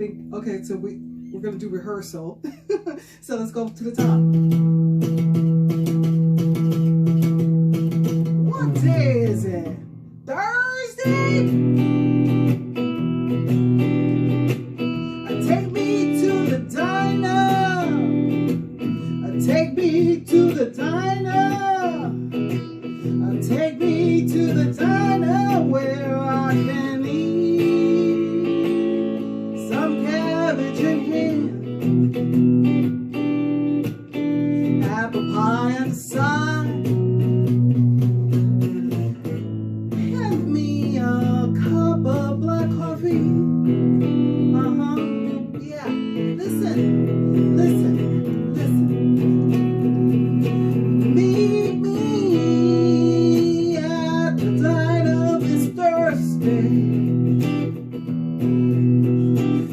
think, okay, so we're going to do rehearsal. So let's go to the top. What day is it? Thursday? Take me to the diner. Take me to the diner. Take me to the diner where I can eat some cabbage and ham, apple pie on the side, hand me a cup of black coffee. Yeah, listen. Meet me at the diner this Thursday.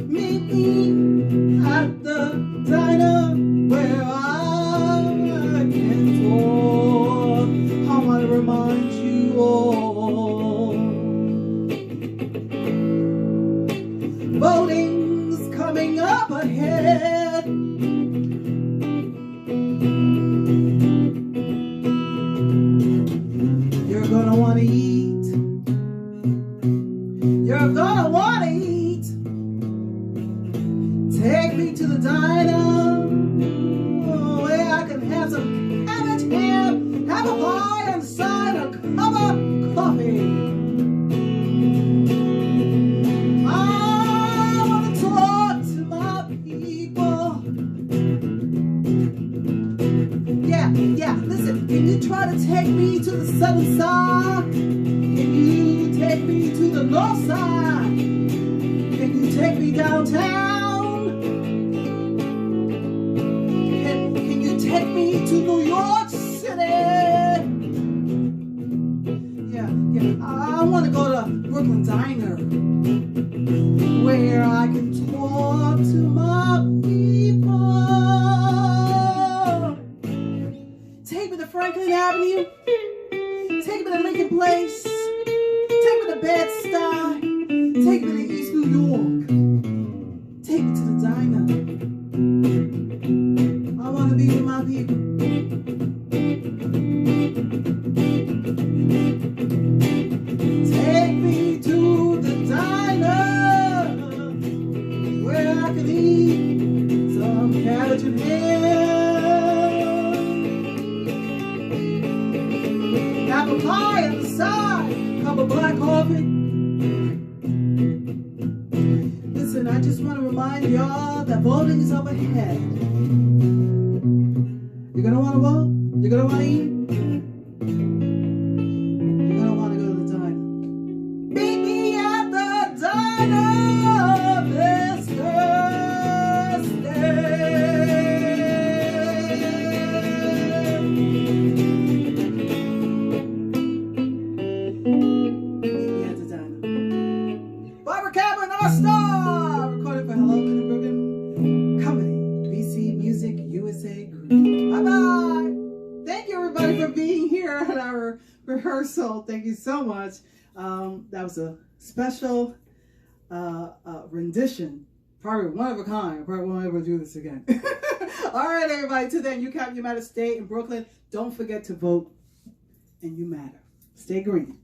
Meet me at the diner where I can talk. I want to remind you all. Voting's coming up ahead. You're gonna wanna eat. You're gonna wanna eat. Take me to the diner where I can have some cabbage ham, apple pie on the side, a cup of coffee. I wanna talk to my people. Yeah, listen, can you try to take me to the southern side? Can you take me to the north side? Can you take me downtown? Can you take me to New York City? Yeah, I want to go to Brooklyn Diner where I can talk to my people. Take me to Franklin Avenue. Take me to Lincoln Place. Take me to Bed-Stuy. Take me to East New York. Take me to the diner. I want to be with my people. Take me to the diner where I can eat some cabbage and ham, apple pie on the side, cup of black coffee. Listen, I just want to remind y'all that voting is up ahead. You're gonna want to vote. You're gonna want to eat. You're gonna want to go to the diner. Meet me at the diner this Thursday. Star recorded for hellomadeinbrooklyn Company, BC Music USA Group. Bye bye. Thank you everybody for being here at our rehearsal. Thank you so much. That was a special rendition, probably one of a kind. I probably won't ever do this again. All right, everybody. Till then, you count, you matter. Stay in Brooklyn. Don't forget to vote, and you matter. Stay green.